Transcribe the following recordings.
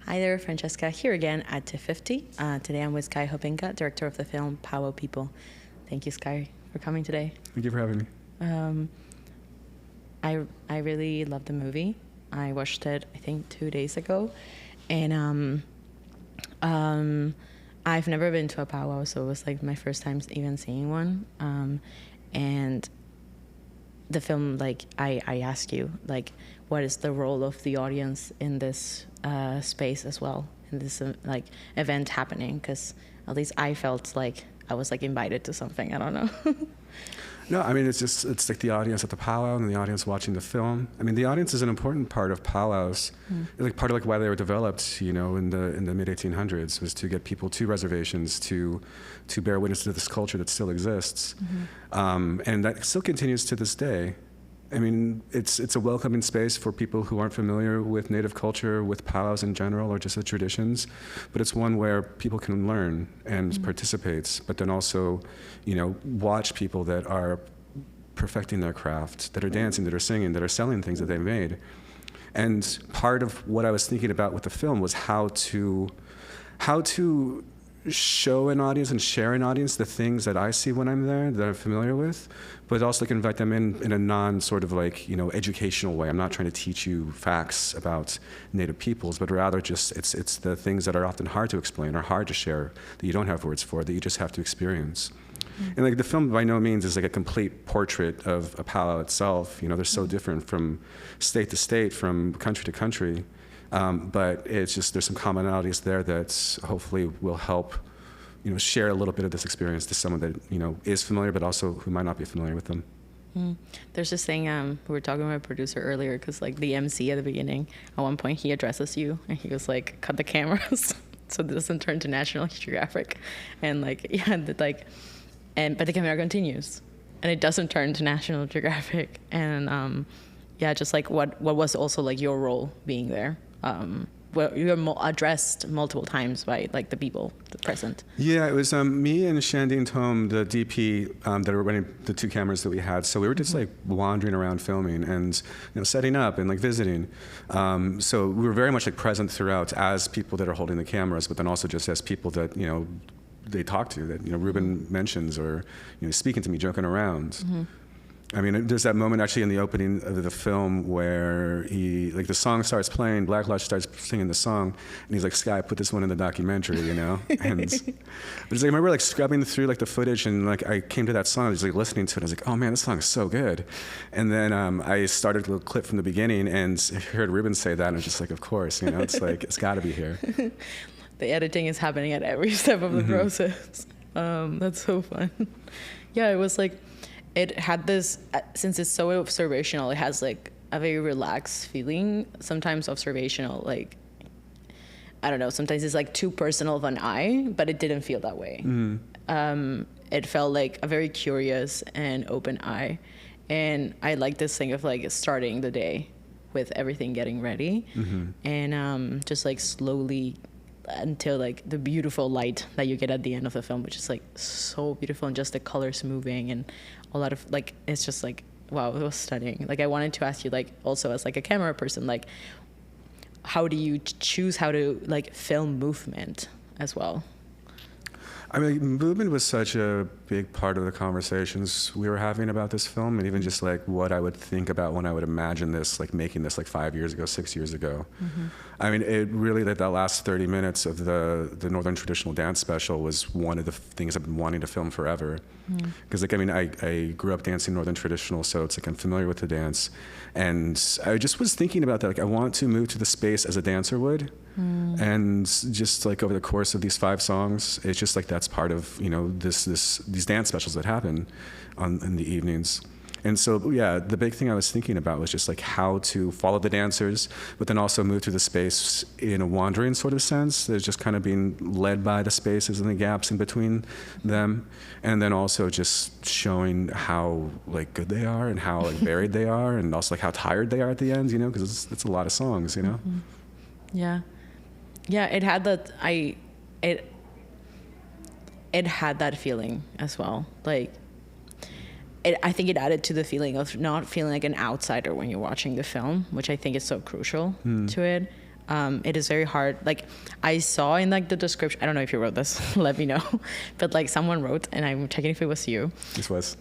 Hi there, Francesca here again at Tiff 50. Today I'm with Sky Hopinka, director of the film Powwow People. Thank you, Sky, for coming today. Thank you for having me. I really love the movie. I watched it, I think, 2 days ago. And I've never been to a powwow, so it was like my first time even seeing one. And the film, like, I ask you, like, what is the role of the audience in this space as well, in this like event happening? Because at least I felt like I was like invited to something. I don't know. No, I mean, it's like the audience at the powwow and the audience watching the film. I mean, the audience is an important part of powwows. It's like part of like why they were developed, you know, in the mid 1800s, was to get people to reservations, to bear witness to this culture that still exists, and that still continues to this day. I mean, it's a welcoming space for people who aren't familiar with Native culture, with powwows in general, or just the traditions. But it's one where people can learn and participate, but then also, you know, watch people that are perfecting their craft, that are dancing, that are singing, that are selling things that they made. And part of what I was thinking about with the film was how to show an audience and share an audience the things that I see when I'm there, that I'm familiar with, but also like invite them in a non sort of like, you know, educational way. I'm not trying to teach you facts about Native peoples, but rather just it's the things that are often hard to explain or hard to share, that you don't have words for, that you just have to experience. And like the film by no means is like a complete portrait of a powwow itself. You know, they're so different from state to state, from country to country. But it's just, there's some commonalities there that hopefully will help, you know, share a little bit of this experience to someone that, you know, is familiar, but also who might not be familiar with them. There's this thing, we were talking with my producer earlier, because like the MC at the beginning, at one point he addresses you and he was like, cut the cameras so it doesn't turn to National Geographic. And like, yeah, but the camera continues and it doesn't turn to National Geographic. And yeah, just like what was also like your role being there? Well, you were addressed multiple times by like the people present. Yeah, it was me and Shandine Tome, the DP, that were running the two cameras that we had. So we were just like wandering around filming and, you know, setting up and like visiting. So we were very much like present throughout as people that are holding the cameras, but then also just as people that, you know, they talk to, that, you know, Ruben mentions, or, you know, speaking to me, joking around. I mean, there's that moment actually in the opening of the film where the song starts playing, Black Lodge starts singing the song, and he's like, Sky, put this one in the documentary, you know? And but it's like, I remember like scrubbing through like the footage, and like I came to that song, I was like listening to it, I was like, oh man, this song is so good. And then I started a little clip from the beginning and I heard Ruben say that, and I was just like, of course, you know, it's like, it's gotta be here. The editing is happening at every step of the process. That's so fun. Yeah, it was like, it had this, since it's so observational, it has like a very relaxed feeling. Sometimes observational, like, I don't know, sometimes it's like too personal of an eye, but it didn't feel that way. It felt like a very curious and open eye. And I like this thing of like starting the day with everything getting ready, and just like slowly until like the beautiful light that you get at the end of the film, which is like so beautiful, and just the colors moving and a lot of like, it's just like, wow, it was stunning. Like I wanted to ask you, like, also as like a camera person, like how do you choose how to like film movement as well? I mean, movement was such a big part of the conversations we were having about this film, and even just like what I would think about when I would imagine this, like making this like 5 years ago, 6 years ago. I mean, it really, that last 30 minutes of the Northern Traditional Dance special was one of the things I've been wanting to film forever. Because like, I mean, I grew up dancing Northern Traditional, so it's like I'm familiar with the dance. And I just was thinking about that, like I want to move to the space as a dancer would. And just like over the course of these 5 songs, it's just like that's part of, you know, these dance specials that happen in the evenings. And so, yeah, the big thing I was thinking about was just like how to follow the dancers, but then also move through the space in a wandering sort of sense. There's just kind of being led by the spaces and the gaps in between them. And then also just showing how like good they are and how like varied they are, and also like how tired they are at the end, you know, because it's a lot of songs, you know? Yeah. Yeah, it had that, it had that feeling as well. Like, I think it added to the feeling of not feeling like an outsider when you're watching the film, which I think is so crucial to it. it is very hard. Like I saw in like the description, I don't know if you wrote this, let me know, but like someone wrote, and I'm checking if it was you. This was.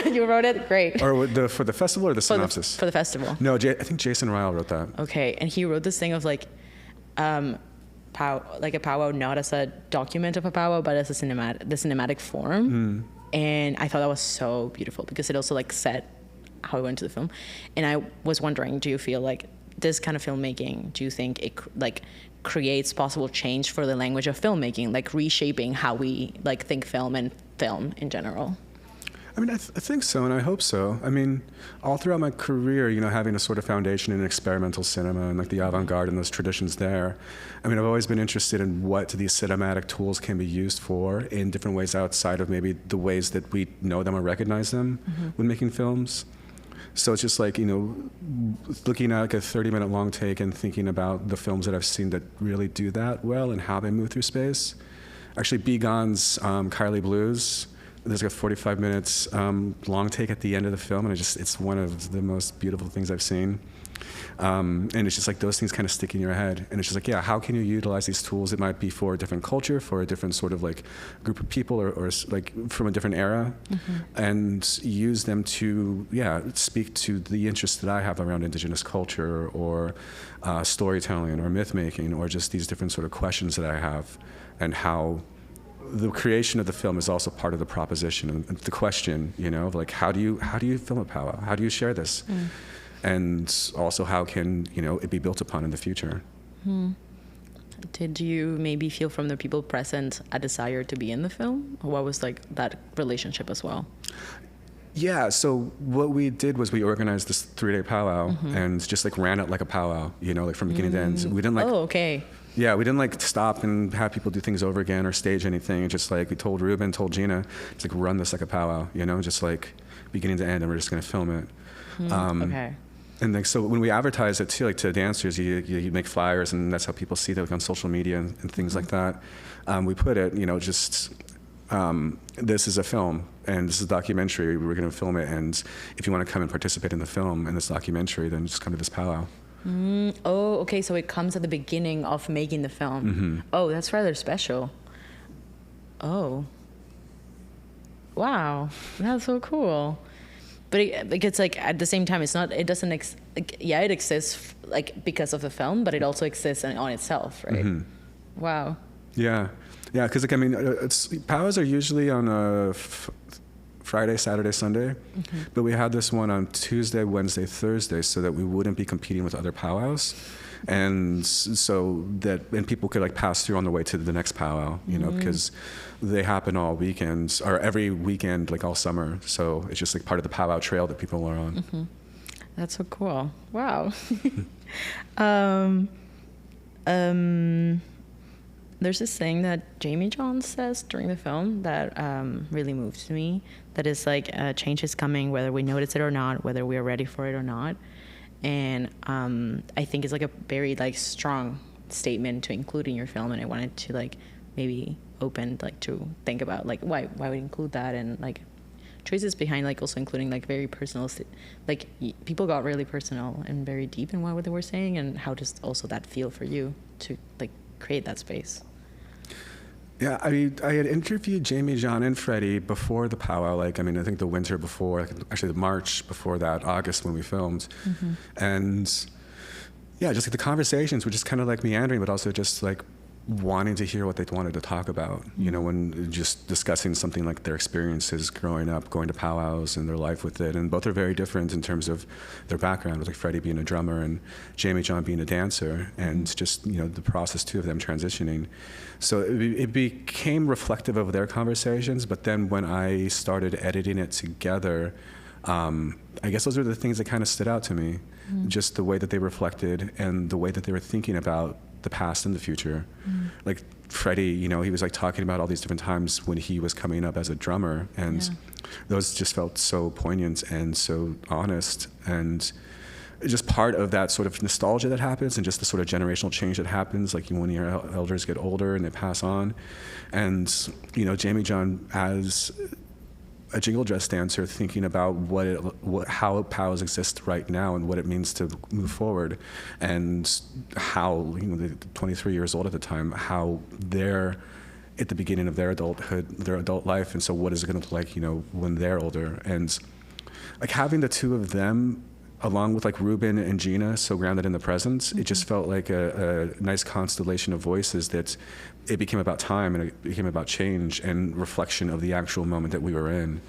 You wrote it? Great. Or for the festival or the synopsis? For the festival. No, I think Jason Ryle wrote that. Okay, and he wrote this thing of like, like a powwow, not as a document of a powwow, but as a cinematic form. And I thought that was so beautiful because it also like set how we went to the film. And I was wondering, do you feel like this kind of filmmaking, do you think it like creates possible change for the language of filmmaking, like reshaping how we like think film and film in general? I mean, I think so, and I hope so. I mean, all throughout my career, you know, having a sort of foundation in experimental cinema and like the avant-garde and those traditions there, I mean, I've always been interested in what these cinematic tools can be used for in different ways outside of maybe the ways that we know them or recognize them when making films. So it's just like, you know, looking at like a 30-minute long take and thinking about the films that I've seen that really do that well and how they move through space. Actually, Be Gone's Kylie Blues, there's like a 45 minutes long take at the end of the film, and it's one of the most beautiful things I've seen. And it's just like those things kind of stick in your head. And it's just like, yeah, how can you utilize these tools? It might be for a different culture, for a different sort of like group of people, or like from a different era, and use them to, speak to the interests that I have around indigenous culture or storytelling or myth making, or just these different sort of questions that I have, and how the creation of the film is also part of the proposition and the question, you know, of like, how do you film a powwow? How do you share this? And also how can, you know, it be built upon in the future? Did you maybe feel from the people present a desire to be in the film? Or what was like that relationship as well? Yeah, so what we did was we organized this 3-day powwow and just like ran it like a powwow, you know, like from beginning to end. We didn't like... Oh, okay. Yeah, we didn't like stop and have people do things over again or stage anything. It's just like we told Ruben, told Gina, just like run this like a powwow, you know, just like beginning to end, and we're just gonna film it. Okay. And like, so when we advertise it too, like to dancers, you make flyers, and that's how people see that, like on social media and things like that. We put it, you know, just this is a film and this is a documentary. We're going to film it, and if you want to come and participate in the film and this documentary, then just come to this powwow. Oh, okay. So it comes at the beginning of making the film. Oh, that's rather special. Oh, wow, that's so cool. But it's like at the same time, it's not. It doesn't. It exists like because of the film, but it also exists on itself, right? Wow. Yeah, because like I mean, powwows are usually on a Friday, Saturday, Sunday, but we had this one on Tuesday, Wednesday, Thursday, so that we wouldn't be competing with other powwows, and and people could like pass through on the way to the next powwow, you know, because they happen all weekends or every weekend, like all summer. So it's just like part of the powwow trail that people are on. That's so cool. Wow. There's this thing that Jamie Johns says during the film that really moves me. That is like change is coming, whether we notice it or not, whether we are ready for it or not. And I think it's like a very like strong statement to include in your film. And I wanted to like maybe open like to think about like why we include that, and like choices behind like also including like very personal like people got really personal and very deep in what they were saying, and how does also that feel for you to like create that space? Yeah, I mean, I had interviewed Jamie, John, and Freddie before the powwow. Like, I mean, I think the winter before, like, actually the March before that, August when we filmed, and yeah, just like the conversations were just kind of like meandering, but also just like wanting to hear what they wanted to talk about, you know, when just discussing something like their experiences growing up, going to powwows and their life with it. And both are very different in terms of their background, with like Freddie being a drummer and Jamie John being a dancer, and just, you know, the process too of them transitioning. So it became reflective of their conversations, but then when I started editing it together, I guess those were the things that kind of stood out to me, just the way that they reflected and the way that they were thinking about the past and the future. Like Freddie, you know, he was like talking about all these different times when he was coming up as a drummer, and those just felt so poignant and so honest, and just part of that sort of nostalgia that happens, and just the sort of generational change that happens, like when your elders get older and they pass on. And, you know, Jamie John as a jingle dress dancer thinking about how powwows exist right now and what it means to move forward, and how, you know, they're 23 years old at the time, how they're at the beginning of their adulthood, their adult life, and so what is it going to look like, you know, when they're older. And like having the two of them along with like Ruben and Gina, so grounded in the present, it just felt like a nice constellation of voices that it became about time and it became about change and reflection of the actual moment that we were in,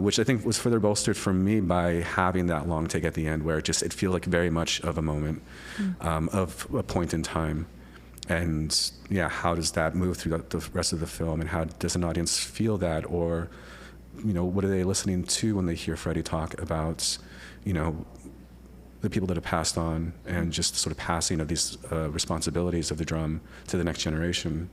which I think was further bolstered for me by having that long take at the end where it feels like very much of a moment, of a point in time. And yeah, how does that move through the rest of the film, and how does an audience feel that, or, you know, what are they listening to when they hear Freddie talk about, you know, the people that have passed on, and just the sort of passing of these responsibilities of the drum to the next generation.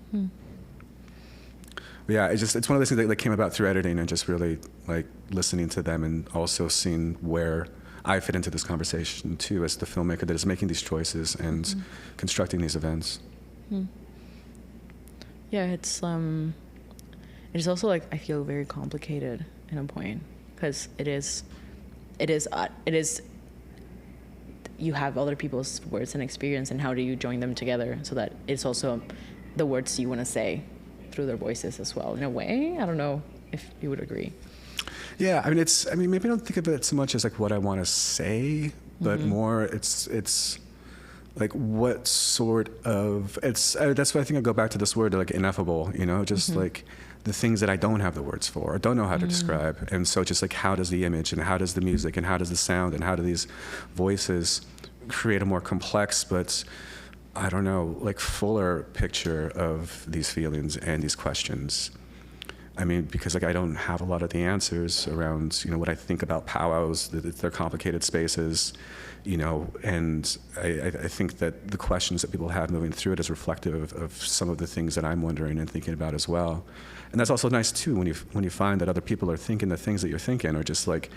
But yeah, it's one of those things that came about through editing and just really like listening to them, and also seeing where I fit into this conversation too as the filmmaker that is making these choices and constructing these events. Yeah, it's also like I feel very complicated in a point, because it is you have other people's words and experience, and how do you join them together so that it's also the words you want to say through their voices as well, in a way. I don't know if you would agree. Yeah, I mean, maybe I don't think of it so much as like what I want to say, but more it's like what sort of, that's why I think I go back to this word, like ineffable, you know, just like the things that I don't have the words for, or don't know how to describe. And so just like, how does the image and how does the music and how does the sound and how do these voices create a more complex, but I don't know, like fuller picture of these feelings and these questions. I mean, because like I don't have a lot of the answers around, you know, what I think about powwows, they're complicated spaces, you know, and I think that the questions that people have moving through it is reflective of some of the things that I'm wondering and thinking about as well. And that's also nice too, when you find that other people are thinking the things that you're thinking, or just like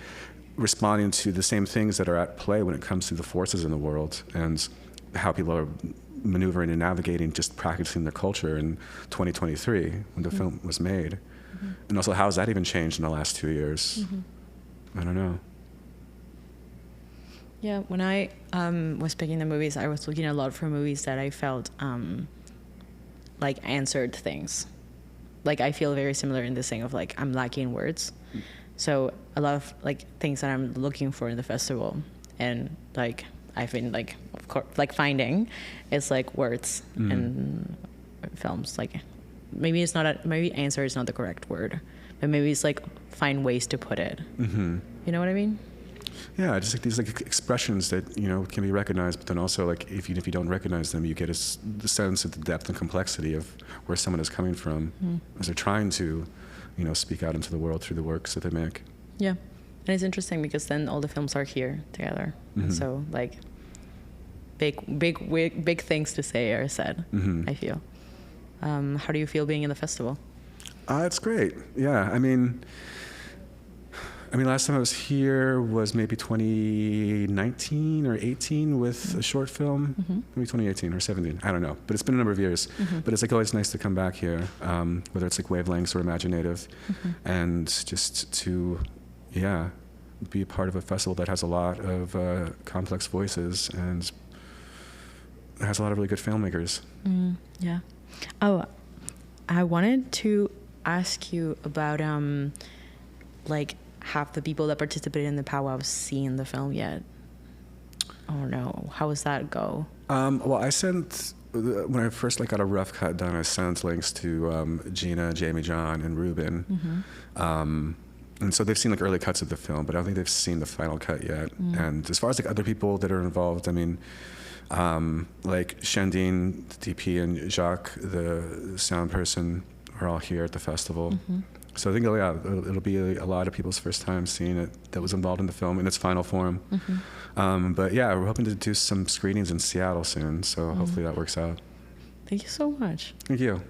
responding to the same things that are at play when it comes to the forces in the world, and how people are maneuvering and navigating, just practicing their culture in 2023 when the film was made. And also, how has that even changed in the last 2 years? I don't know. Yeah, when I was picking the movies, I was looking a lot for movies that I felt like answered things. Like I feel very similar in this thing of like I'm lacking words. So a lot of like things that I'm looking for in the festival, and like I've been like, of course, like finding, is like words and films. Like maybe answer is not the correct word, but maybe it's like find ways to put it. You know what I mean? Yeah, just like these like expressions that, you know, can be recognized, but then also like even if you don't recognize them, you get the sense of the depth and complexity of where someone is coming from as they're trying to, you know, speak out into the world through the works that they make. Yeah, and it's interesting because then all the films are here together, and so like big things to say are said. I feel. How do you feel being in the festival? It's great. Yeah, I mean, last time I was here was maybe 2019 or 18 with a short film, maybe 2018 or 17, I don't know. But it's been a number of years. But it's like always nice to come back here, whether it's like wavelengths or imaginative, and just to, be a part of a festival that has a lot of complex voices and has a lot of really good filmmakers. Yeah. Oh, I wanted to ask you about like, have the people that participated in the powwow seen the film yet? Oh no, how does that go? Well, I sent, when I first like got a rough cut done, I sent links to Gina, Jamie, John, and Ruben. And so they've seen like early cuts of the film, but I don't think they've seen the final cut yet. And as far as like other people that are involved, I mean, like Shandine, the DP, and Jacques, the sound person, are all here at the festival. So I think, it'll be a lot of people's first time seeing it that was involved in the film in its final form. But yeah, we're hoping to do some screenings in Seattle soon, so hopefully that works out. Thank you so much. Thank you.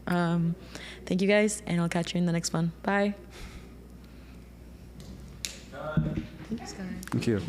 Thank you guys, and I'll catch you in the next one. Bye. Thanks, guys. Thank you.